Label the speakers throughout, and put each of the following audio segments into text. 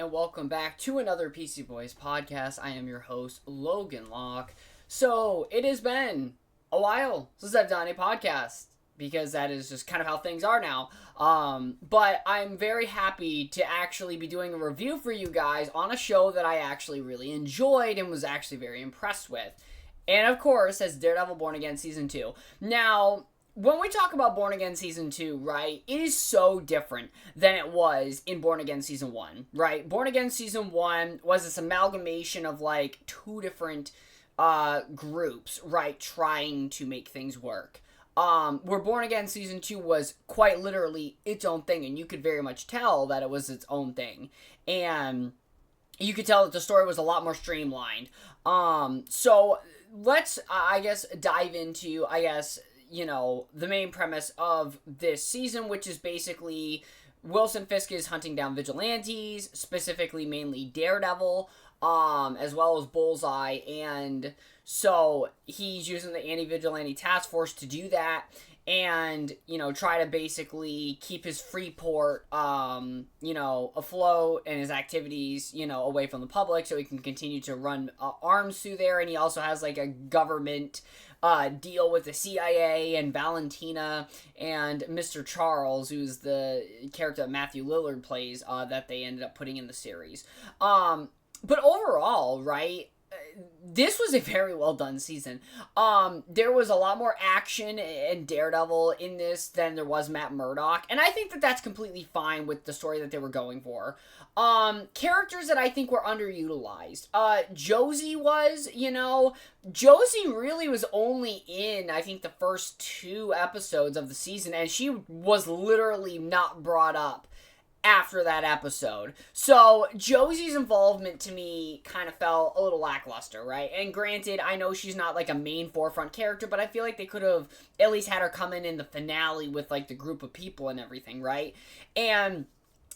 Speaker 1: and welcome back to another PC Boys podcast. I am your host, Logan Locke. So, it has been a while since I've done a podcast, because that is just kind of how things are now. But I'm very happy to actually be doing a review for you guys on a show that I actually really enjoyed and was actually very impressed with. And of course, as Daredevil Born Again Season 2. Now, when we talk about Born Again Season 2, right, it is so different than it was in Born Again Season 1, right? Born Again Season 1 was this amalgamation of, like, two different groups, right, trying to make things work. Where Born Again Season 2 was quite literally its own thing, and you could very much tell that it was its own thing. And you could tell that the story was a lot more streamlined. So let's, I guess, dive into, the main premise of this season, which is basically Wilson Fisk is hunting down vigilantes, specifically mainly Daredevil, as well as Bullseye, and so he's using the Anti-Vigilante Task Force to do that, and, try to basically keep his Freeport, afloat, and his activities, away from the public, so he can continue to run arms through there, and he also has, like, a government deal with the CIA and Valentina and Mr. Charles, who's the character that Matthew Lillard plays, that they ended up putting in the series. But overall, right, this was a very well done season. There was a lot more action and Daredevil in this than there was Matt Murdock, and I think that that's completely fine with the story that they were going for. Characters that I think were underutilized. Josie Josie really was only in, I think, the first 2 episodes of the season, and she was literally not brought up after that episode. So, Josie's involvement to me kind of felt a little lackluster, right? And granted, I know she's not like a main forefront character, but I feel like they could have at least had her come in the finale with like the group of people and everything, right? And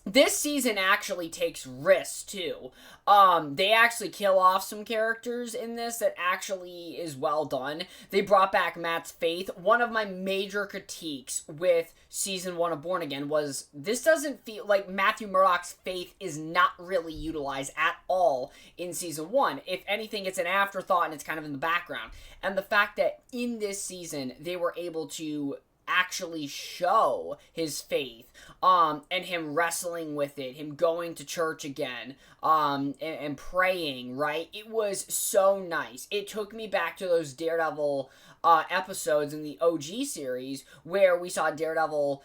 Speaker 1: this season actually takes risks, too. They actually kill off some characters in this that actually is well done. They brought back Matt's faith. One of my major critiques with Season 1 of Born Again was this doesn't feel like Matthew Murdock's faith is not really utilized at all in Season 1. If anything, it's an afterthought and it's kind of in the background. And the fact that in this season, they were able to actually show his faith, and him wrestling with it, him going to church again, and praying, right? It was so nice. It took me back to those Daredevil episodes in the OG series where we saw Daredevil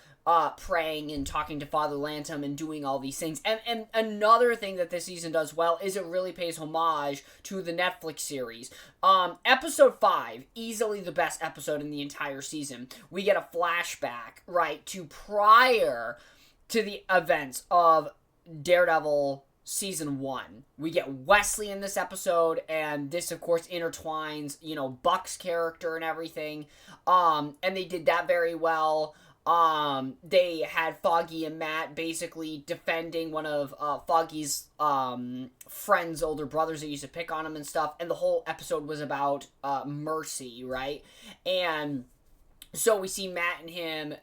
Speaker 1: praying and talking to Father Lantom and doing all these things. And another thing that this season does well is it really pays homage to the Netflix series. Episode 5, easily the best episode in the entire season. We get a flashback, right, to prior to the events of Daredevil Season 1. We get Wesley in this episode, and this, of course, intertwines, Buck's character and everything. And they did that very well. They had Foggy and Matt basically defending one of Foggy's friend's older brothers that used to pick on him and stuff, and the whole episode was about mercy, right? And so we see Matt and him,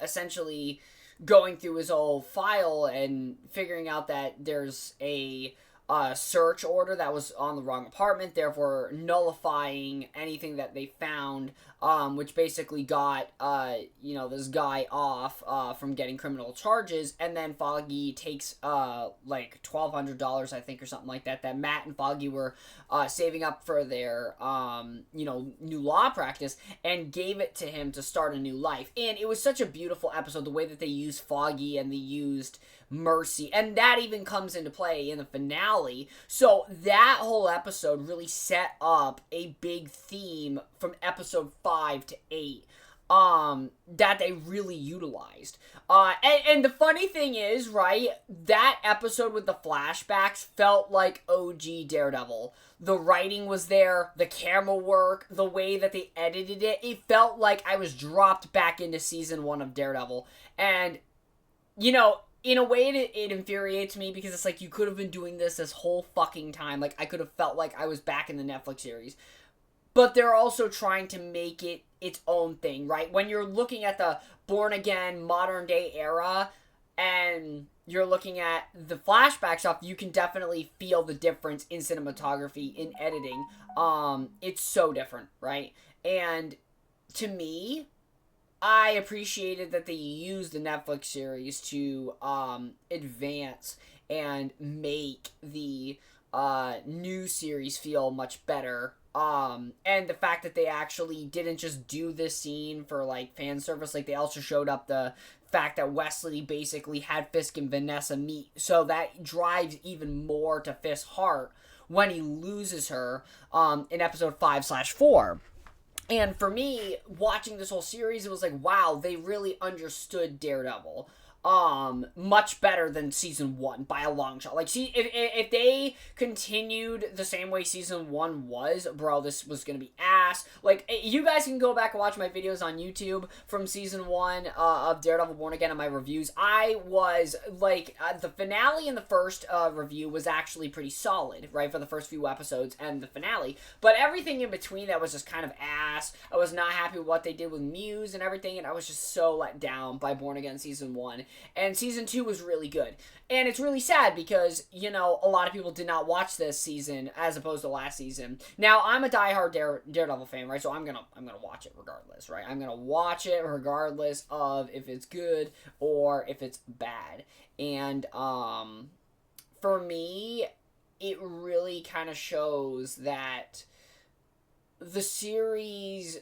Speaker 1: essentially going through his old file and figuring out that there's a search order that was on the wrong apartment, therefore nullifying anything that they found, which basically got, this guy off from getting criminal charges, and then Foggy takes, like, $1,200, I think, or something like that, that Matt and Foggy were saving up for their, new law practice, and gave it to him to start a new life. And it was such a beautiful episode, the way that they used Foggy and they used mercy, and that even comes into play in the finale. So that whole episode really set up a big theme from episode 5 to 8 that they really utilized. And the funny thing is, right, that episode with the flashbacks felt like OG Daredevil. The writing was there, the camera work, the way that they edited it, it felt like I was dropped back into Season 1 of Daredevil. And, in a way, it infuriates me, because it's like, you could have been doing this whole fucking time. Like, I could have felt like I was back in the Netflix series. But they're also trying to make it its own thing, right? When you're looking at the Born Again modern day era, and you're looking at the flashback stuff, you can definitely feel the difference in cinematography, in editing. It's so different, right? And to me, I appreciated that they used the Netflix series to advance and make the new series feel much better. And the fact that they actually didn't just do this scene for like fan service, like they also showed up the fact that Wesley basically had Fisk and Vanessa meet, so that drives even more to Fisk's heart when he loses her in episode 5/4. And for me, watching this whole series, it was like, wow, they really understood Daredevil much better than season 1 by a long shot. Like, see, if they continued the same way season 1 was, bro, this was gonna be ass. Like, you guys can go back and watch my videos on YouTube from season 1 of Daredevil Born Again and my reviews. I was, like, the finale in the first review was actually pretty solid, right, for the first few episodes and the finale. But everything in between that was just kind of ass. I was not happy with what they did with Muse and everything, and I was just so let down by Born Again season 1. And season 2 was really good. And it's really sad because, you know, a lot of people did not watch this season as opposed to last season. Now, I'm a diehard Daredevil fan, right? So I'm gonna watch it regardless, right? I'm gonna watch it regardless of if it's good or if it's bad. And for me, it really kind of shows that the series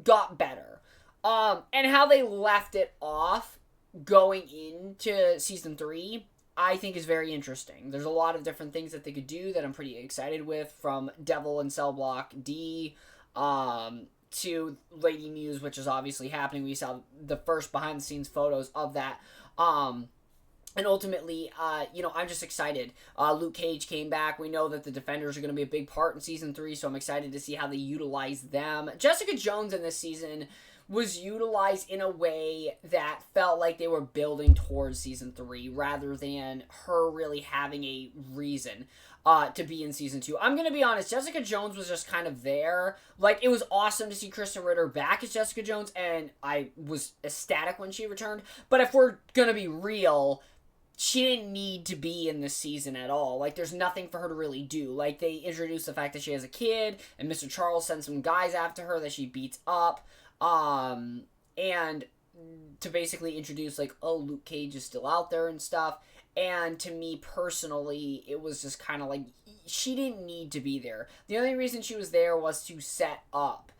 Speaker 1: got better. And how they left it off going into season 3, I think is very interesting. There's a lot of different things that they could do that I'm pretty excited with, from Devil and Cell Block D to Lady Muse, which is obviously happening. We saw the first behind the scenes photos of that. And ultimately, you know, I'm just excited. Luke Cage came back. We know that the Defenders are going to be a big part in season 3, so I'm excited to see how they utilize them. Jessica Jones in this season was utilized in a way that felt like they were building towards season 3 rather than her really having a reason to be in season 2. I'm going to be honest, Jessica Jones was just kind of there. Like, it was awesome to see Kristen Ritter back as Jessica Jones, and I was ecstatic when she returned. But if we're going to be real, she didn't need to be in this season at all. Like, there's nothing for her to really do. Like, they introduced the fact that she has a kid, and Mr. Charles sends some guys after her that she beats up. And to basically introduce, like, oh, Luke Cage is still out there and stuff. And to me personally, it was just kind of like, she didn't need to be there. The only reason she was there was to set up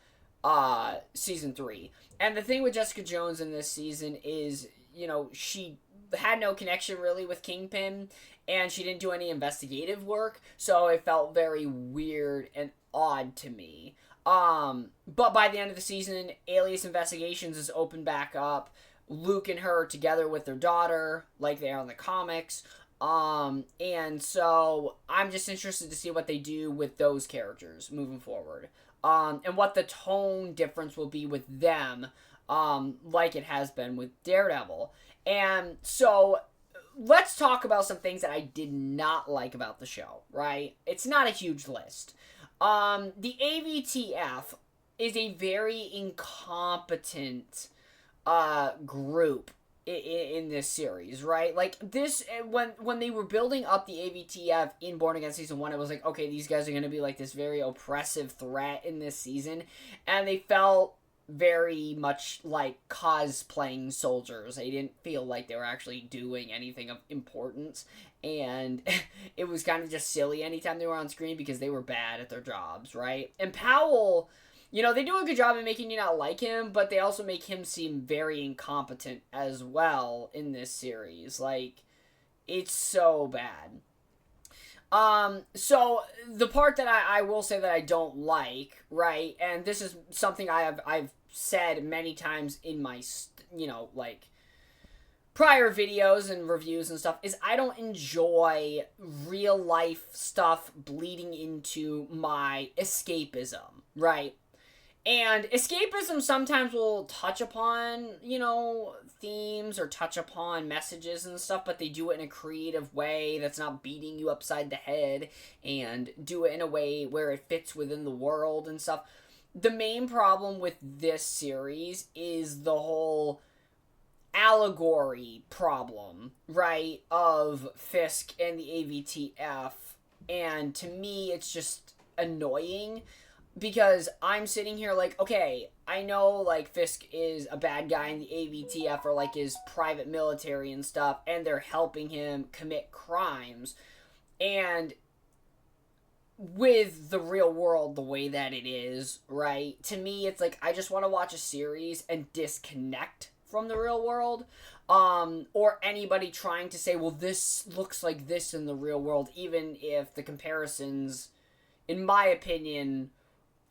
Speaker 1: season 3. And the thing with Jessica Jones in this season is, you know, she had no connection really with Kingpin, and she didn't do any investigative work, so it felt very weird and odd to me. But by the end of the season, Alias Investigations is opened back up. Luke and her together with their daughter, like they are in the comics. And so I'm just interested to see what they do with those characters moving forward. And what the tone difference will be with them, like it has been with Daredevil. And so let's talk about some things that I did not like about the show, right? It's not a huge list. The AVTF is a very incompetent group in this series, right? Like, this, when they were building up the AVTF in Born Again season 1, it was like, okay, these guys are going to be like this very oppressive threat in this season, and they felt very much like cosplaying soldiers. They didn't feel like they were actually doing anything of importance, and it was kind of just silly anytime they were on screen because they were bad at their jobs, right? And Powell, you know, they do a good job of making you not like him, but they also make him seem very incompetent as well in this series. Like, it's so bad. So the part that I will say that I don't like, right, and this is something I've said many times in my, you know, like, prior videos and reviews and stuff, is I don't enjoy real life stuff bleeding into my escapism, right? And escapism sometimes will touch upon, you know, themes or touch upon messages and stuff, but they do it in a creative way that's not beating you upside the head, and do it in a way where it fits within the world and stuff. The main problem with this series is the whole allegory problem, right, of Fisk and the AVTF. And to me, it's just annoying because I'm sitting here like, okay, I know, like, Fisk is a bad guy and the AVTF are, like, his private military and stuff, and they're helping him commit crimes. And with the real world the way that it is, right, to me, it's like, I just want to watch a series and disconnect from the real world. Or anybody trying to say, well, this looks like this in the real world, even if the comparisons, in my opinion,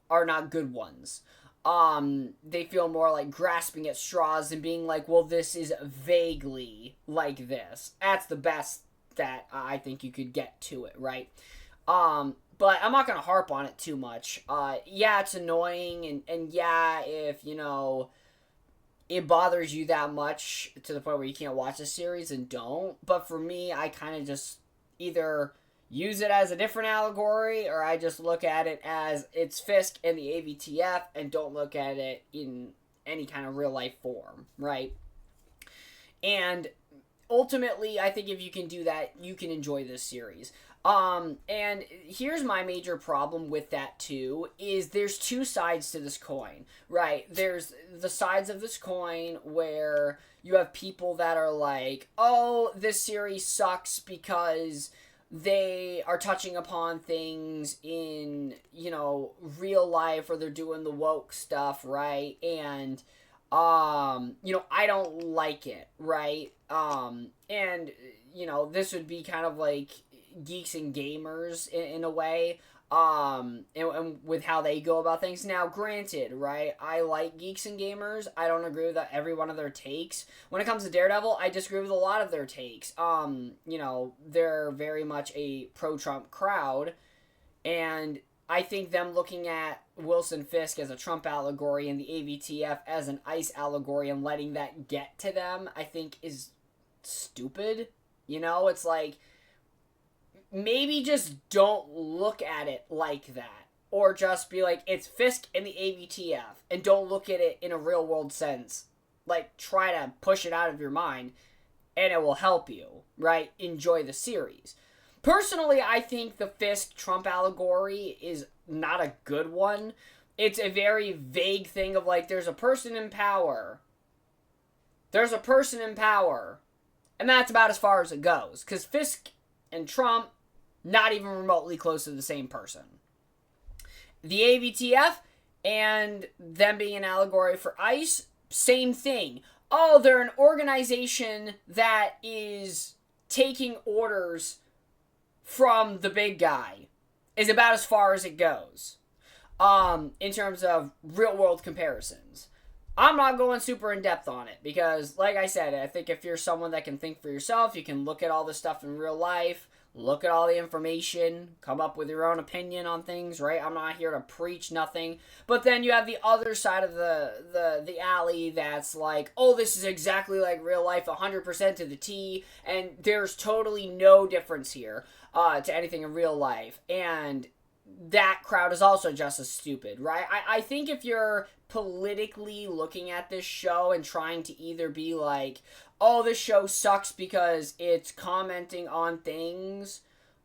Speaker 1: are not good ones. They feel more like grasping at straws and being like, well, this is vaguely like this. That's the best that I think you could get to it, right? But I'm not going to harp on it too much. Yeah, it's annoying, and yeah, if, it bothers you that much to the point where you can't watch the series, and don't. But for me, I kind of just either use it as a different allegory, or I just look at it as it's Fisk and the AVTF and don't look at it in any kind of real life form, right? And ultimately, I think if you can do that, you can enjoy this series. And here's my major problem with that too, is there's two sides to this coin, right? There's the sides of this coin where you have people that are like, oh, this series sucks because they are touching upon things in, real life, or they're doing the woke stuff, right? And, I don't like it, right? And, this would be kind of like geeks and gamers in a way, and with how they go about things. Now, granted, right, I like geeks and gamers. I don't agree with every one of their takes. When it comes to Daredevil, I disagree with a lot of their takes. They're very much a pro-Trump crowd, and I think them looking at Wilson Fisk as a Trump allegory and the AVTF as an ICE allegory and letting that get to them, I think is stupid. It's like, maybe just don't look at it like that. Or just be like, it's Fisk and the AVTF. And don't look at it in a real world sense. Like, try to push it out of your mind. And it will help you, right? Enjoy the series. Personally, I think the Fisk-Trump allegory is not a good one. It's a very vague thing of like, there's a person in power. There's a person in power. And that's about as far as it goes. Because Fisk and Trump, not even remotely close to the same person. The AVTF and them being an allegory for ICE, same thing. Oh, they're an organization that is taking orders from the big guy. Is about as far as it goes. In terms of real world comparisons. I'm not going super in depth on it because, like I said, I think if you're someone that can think for yourself, you can look at all this stuff in real life, look at all the information, come up with your own opinion on things, right? I'm not here to preach nothing. But then you have the other side of the alley that's like, oh, this is exactly like real life, 100% to the T, and there's totally no difference here to anything in real life. And that crowd is also just as stupid, right? I think if you're politically looking at this show and trying to either be like, oh, this show sucks because it's commenting on things,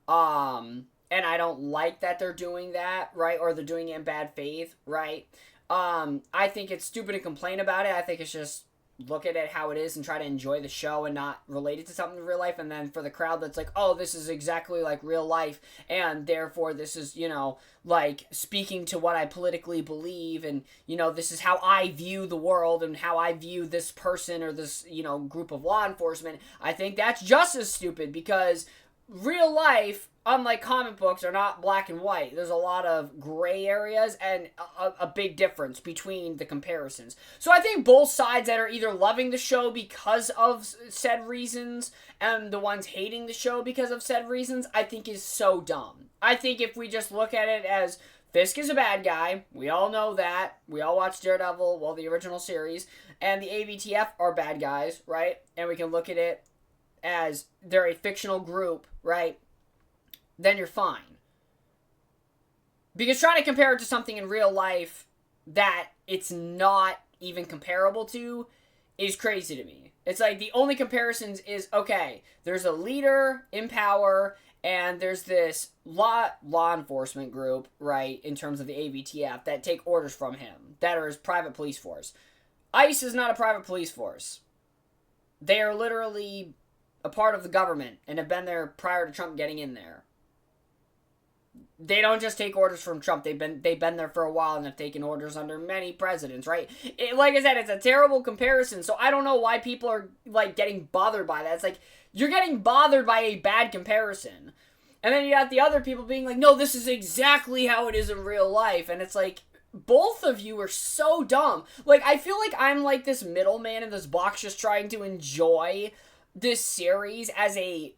Speaker 1: and I don't like that they're doing that, right? Or they're doing it in bad faith, right? I think it's stupid to complain about it. I think it's just look at it how it is and try to enjoy the show and not relate it to something in real life. And then for the crowd that's like, oh, this is exactly like real life, and therefore this is, like speaking to what I politically believe, and, this is how I view the world and how I view this person or this, group of law enforcement. I think that's just as stupid because real life, unlike comic books, are not black and white. There's a lot of gray areas and a big difference between the comparisons. So I think both sides that are either loving the show because of said reasons and the ones hating the show because of said reasons, I think is so dumb. I think if we just look at it as Fisk is a bad guy, we all know that. We all watched Daredevil, well, the original series, and the AVTF are bad guys, right? And we can look at it as they're a fictional group, right? Then you're fine. Because trying to compare it to something in real life that it's not even comparable to is crazy to me. It's like the only comparisons is, okay, there's a leader in power, and there's this law enforcement group, right, in terms of the AVTF, that take orders from him, that are his private police force. ICE is not a private police force. They are literally a part of the government and have been there prior to Trump getting in there. They don't just take orders from Trump. They've been there for a while and have taken orders under many presidents, right? Like I said, it's a terrible comparison, so I don't know why people are, like, getting bothered by that. It's like, you're getting bothered by a bad comparison. And then you got the other people being like, no, this is exactly how it is in real life. And it's like, both of you are so dumb. Like, I feel like I'm like this middleman in this box just trying to enjoy this series as a,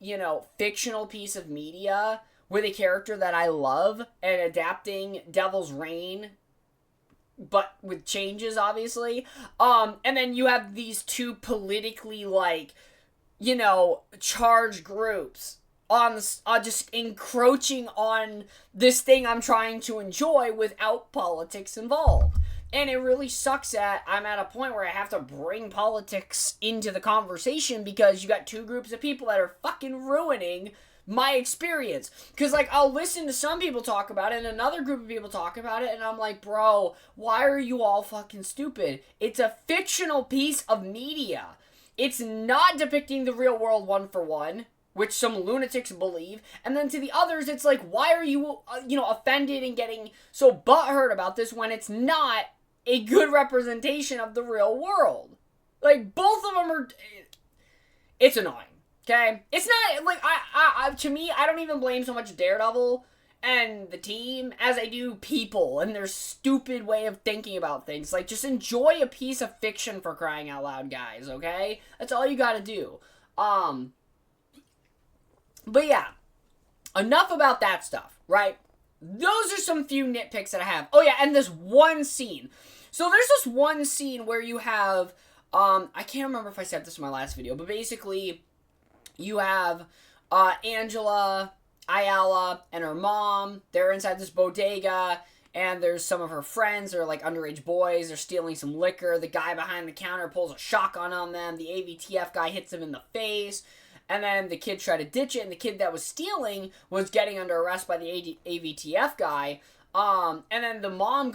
Speaker 1: fictional piece of media with a character that I love and adapting Devil's Reign, but with changes, obviously. And then you have these two politically, charged groups on just encroaching on this thing I'm trying to enjoy without politics involved. And it really sucks that I'm at a point where I have to bring politics into the conversation because you got two groups of people that are fucking ruining my experience. Because, I'll listen to some people talk about it and another group of people talk about it, and I'm like, bro, why are you all fucking stupid? It's a fictional piece of media. It's not depicting the real world one for one, which some lunatics believe. And then to the others, it's like, why are you, offended and getting so butthurt about this when it's not a good representation of the real world? Like, both of them are... It's annoying. Okay? It's not, to me, I don't even blame so much Daredevil and the team as I do people and their stupid way of thinking about things. Like, just enjoy a piece of fiction, for crying out loud, guys, okay? That's all you gotta do. But yeah, enough about that stuff, right? Those are some few nitpicks that I have. Oh yeah, and this one scene. So there's this one scene where you have, I can't remember if I said this in my last video, but basically... You have Angela, Ayala, and her mom. They're inside this bodega, and there's some of her friends. They're like underage boys. They're stealing some liquor. The guy behind the counter pulls a shotgun on them. The AVTF guy hits him in the face. And then the kids try to ditch it, and the kid that was stealing was getting under arrest by the AVTF guy. And then the mom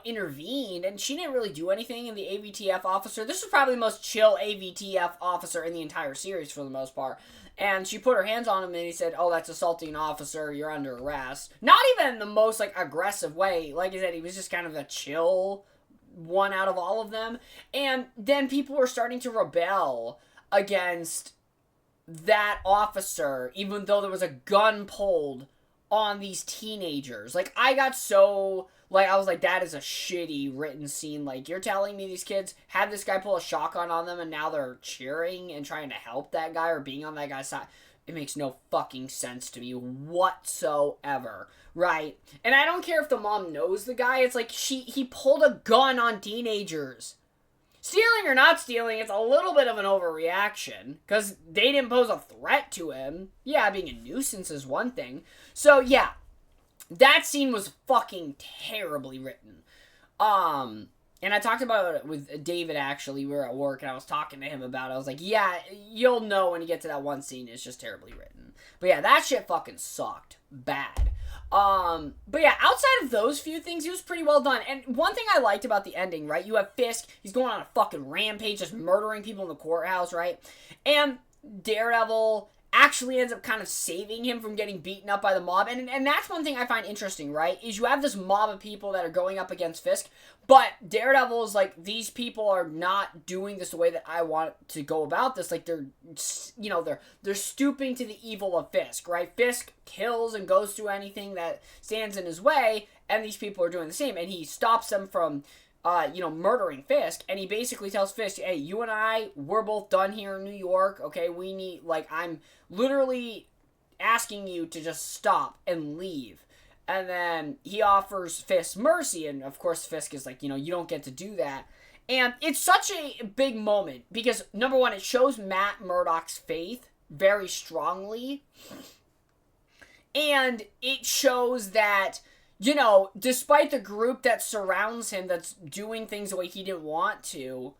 Speaker 1: intervened, and she didn't really do anything, and the AVTF officer, this was probably the most chill AVTF officer in the entire series for the most part, and she put her hands on him, and he said, oh, that's assaulting an officer, you're under arrest. Not even in the most, aggressive way. Like I said, he was just kind of the chill one out of all of them, and then people were starting to rebel against that officer, even though there was a gun pulled on these teenagers. I got so, I was like, that is a shitty written scene. You're telling me these kids had this guy pull a shotgun on them and now they're cheering and trying to help that guy or being on that guy's side? It makes no fucking sense to me whatsoever, right? And I don't care if the mom knows the guy. It's like, he pulled a gun on teenagers. Stealing or not stealing, it's a little bit of an overreaction, because they didn't pose a threat to him. Yeah, being a nuisance is one thing. So, yeah, that scene was fucking terribly written. And I talked about it with David, actually. We were at work, and I was talking to him about it. I was like, yeah, you'll know when you get to that one scene, it's just terribly written. But yeah, that shit fucking sucked. Bad. But yeah, outside of those few things, he was pretty well done. And one thing I liked about the ending, right? You have Fisk, he's going on a fucking rampage, just murdering people in the courthouse, right? And Daredevil actually ends up kind of saving him from getting beaten up by the mob. And that's one thing I find interesting, right? Is you have this mob of people that are going up against Fisk, but Daredevil is like, these people are not doing this the way that I want to go about this. They're stooping to the evil of Fisk, right? Fisk kills and goes through anything that stands in his way, and these people are doing the same. And he stops them from murdering Fisk, and he basically tells Fisk, hey, you and I, we're both done here in New York, okay? We need, I'm literally asking you to just stop and leave. And then he offers Fisk mercy, and of course Fisk is like, you don't get to do that. And it's such a big moment, because, number one, it shows Matt Murdock's faith very strongly, and it shows that, despite the group that surrounds him that's doing things the way he didn't want to,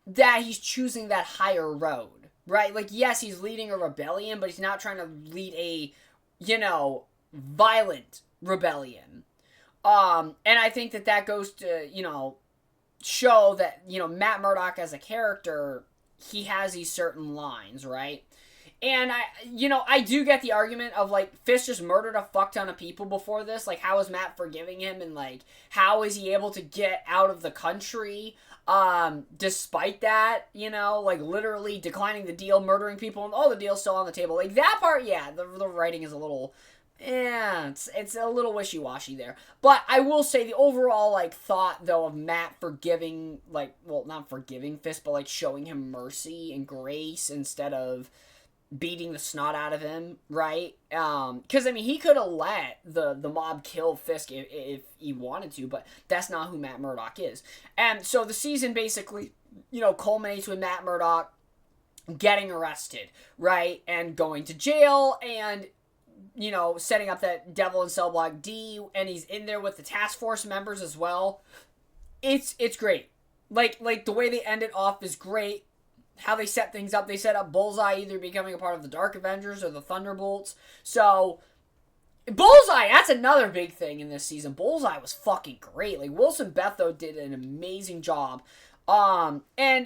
Speaker 1: that he's choosing that higher road, right? Like, yes, he's leading a rebellion, but he's not trying to lead a, violent rebellion. And I think that goes to, show that, Matt Murdock as a character, he has these certain lines, right? And I do get the argument of, like, Fisk just murdered a fuck ton of people before this. Like, how is Matt forgiving him? And, like, how is he able to get out of the country, despite that, like, literally declining the deal, murdering people, and all the deal's still on the table. Like, that part, yeah, the writing is a little, it's a little wishy-washy there. But I will say the overall, like, thought, though, of Matt forgiving, like, well, not forgiving Fisk, but, like, showing him mercy and grace instead of beating the snot out of him, right? Because, I mean, he could have let the mob kill Fisk if he wanted to, but that's not who Matt Murdock is. And so the season basically, culminates with Matt Murdock getting arrested, right? And going to jail and, setting up that Devil in Cell Block D, and he's in there with the task force members as well. It's great. Like the way they end it off is great. How they set things up. They set up Bullseye either becoming a part of the Dark Avengers or the Thunderbolts. So, Bullseye, that's another big thing in this season. Bullseye was fucking great. Like, Wilson Betho did an amazing job. And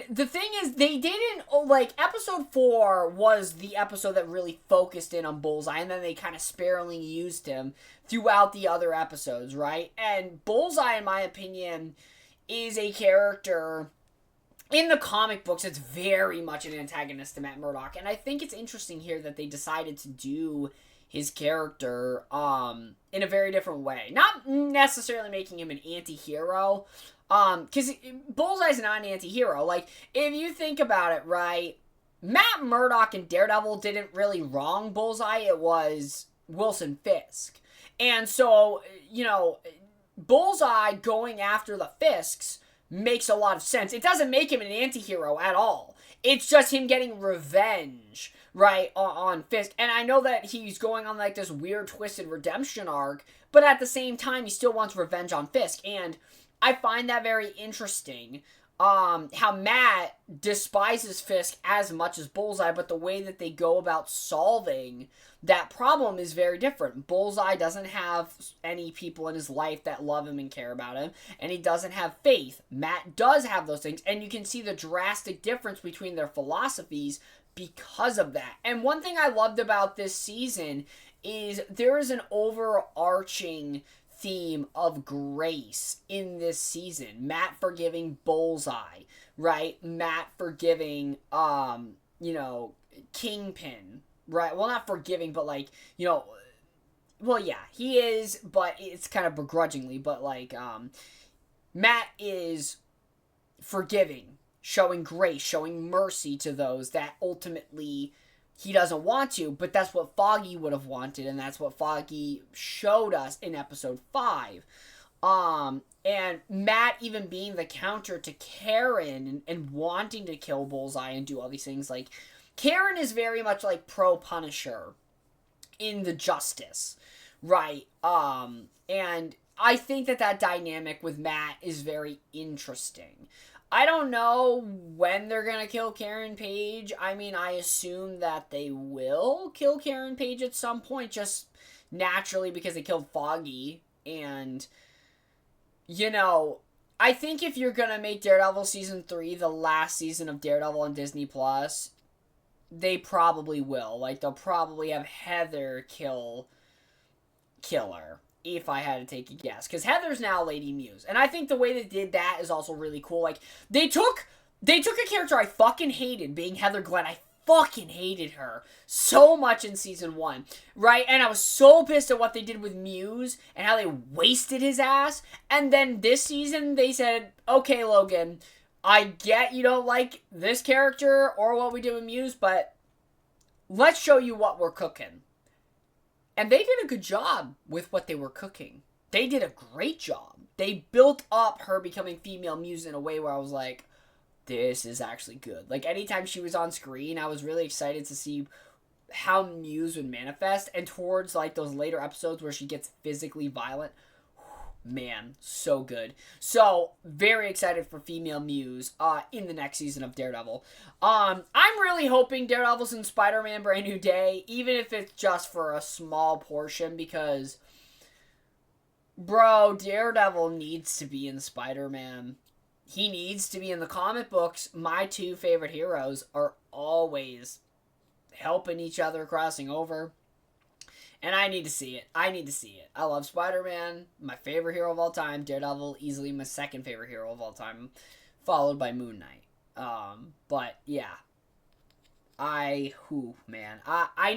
Speaker 1: the thing is, they didn't, like, episode 4 was the episode that really focused in on Bullseye, and then they kind of sparingly used him throughout the other episodes, right? And Bullseye, in my opinion, is a character. In the comic books, it's very much an antagonist to Matt Murdock, and I think it's interesting here that they decided to do his character in a very different way. Not necessarily making him an anti-hero, because Bullseye's not an anti-hero. Like, if you think about it, right, Matt Murdock and Daredevil didn't really wrong Bullseye, it was Wilson Fisk. And so, Bullseye going after the Fisks makes a lot of sense. It doesn't make him an anti-hero at all. It's just him getting revenge, right, on Fisk. And I know that he's going on, like, this weird twisted redemption arc, but at the same time, he still wants revenge on Fisk. And I find that very interesting, how Matt despises Fisk as much as Bullseye, but the way that they go about solving that problem is very different. Bullseye doesn't have any people in his life that love him and care about him, and he doesn't have faith. Matt does have those things, and you can see the drastic difference between their philosophies because of that. And one thing I loved about this season is there is an overarching theme of grace in this season. Matt forgiving Bullseye, right? Matt forgiving, Kingpin, right? Well, not forgiving, but, like, well, yeah, he is, but it's kind of begrudgingly, but, like, Matt is forgiving, showing grace, showing mercy to those that ultimately he doesn't want to, but that's what Foggy would have wanted, and that's what Foggy showed us in episode 5. And Matt even being the counter to Karen and wanting to kill Bullseye and do all these things. Like, Karen is very much like pro-Punisher in the Justice, right? And I think that dynamic with Matt is very interesting. I don't know when they're going to kill Karen Page. I mean, I assume that they will kill Karen Page at some point, just naturally because they killed Foggy. And, I think if you're going to make Daredevil Season 3 the last season of Daredevil on Disney+, they probably will. Like, they'll probably have Heather kill Killer, if I had to take a guess. Because Heather's now Lady Muse. And I think the way they did that is also really cool. Like, they took a character I fucking hated, being Heather Glenn. I fucking hated her so much in Season 1, right? And I was so pissed at what they did with Muse and how they wasted his ass. And then this season, they said, okay, Logan, I get you don't like this character or what we did with Muse, but let's show you what we're cooking. And they did a good job with what they were cooking. They did a great job. They built up her becoming female Muse in a way where I was like, this is actually good. Like, anytime she was on screen, I was really excited to see how Muse would manifest. And towards, like, those later episodes where she gets physically violent, man, so good. So, very excited for Female Muse in the next season of Daredevil. I'm really hoping Daredevil's in Spider-Man Brand New Day, even if it's just for a small portion, because, bro, Daredevil needs to be in Spider-Man. He needs to be in the comic books. My two favorite heroes are always helping each other, crossing over. And I need to see it. I love Spider-Man, my favorite hero of all time. Daredevil, easily my second favorite hero of all time, followed by Moon Knight. But yeah, I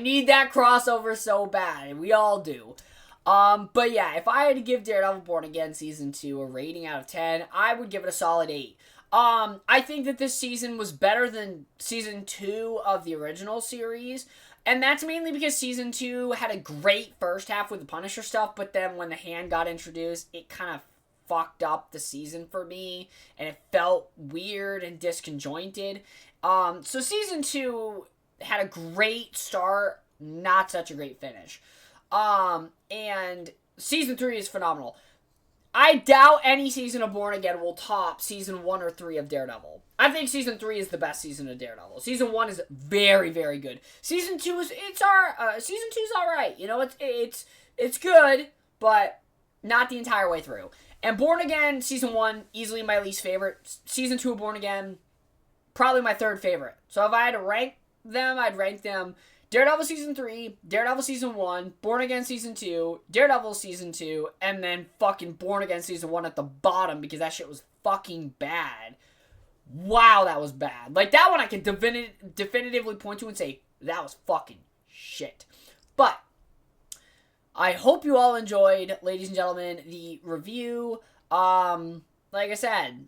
Speaker 1: need that crossover so bad, and we all do. But yeah, if I had to give Daredevil Born Again Season 2 a rating out of 10, I would give it a solid 8. I think that this season was better than Season 2 of the original series. And that's mainly because Season 2 had a great first half with the Punisher stuff, but then when the Hand got introduced, it kind of fucked up the season for me, and it felt weird and disconjointed. So Season 2 had a great start, not such a great finish. And Season 3 is phenomenal. I doubt any season of Born Again will top Season 1 or 3 of Daredevil. I think Season 3 is the best season of Daredevil. Season 1 is very, very good. Season 2 is Season 2 is alright. You know, it's good, but not the entire way through. And Born Again, Season 1, easily my least favorite. Season 2 of Born Again, probably my third favorite. So if I had to rank them, I'd rank them Daredevil Season 3, Daredevil Season 1, Born Again Season 2, Daredevil Season 2, and then fucking Born Again Season 1 at the bottom because that shit was fucking bad. Wow, that was bad. Like, that one I can definitively point to and say, that was fucking shit. But I hope you all enjoyed, ladies and gentlemen, the review. Like I said,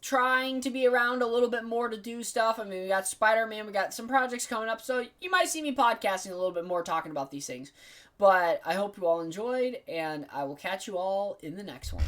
Speaker 1: trying to be around a little bit more to do stuff. I mean, we got Spider-Man, we got some projects coming up, so you might see me podcasting a little bit more, talking about these things. But I hope you all enjoyed, and I will catch you all in the next one.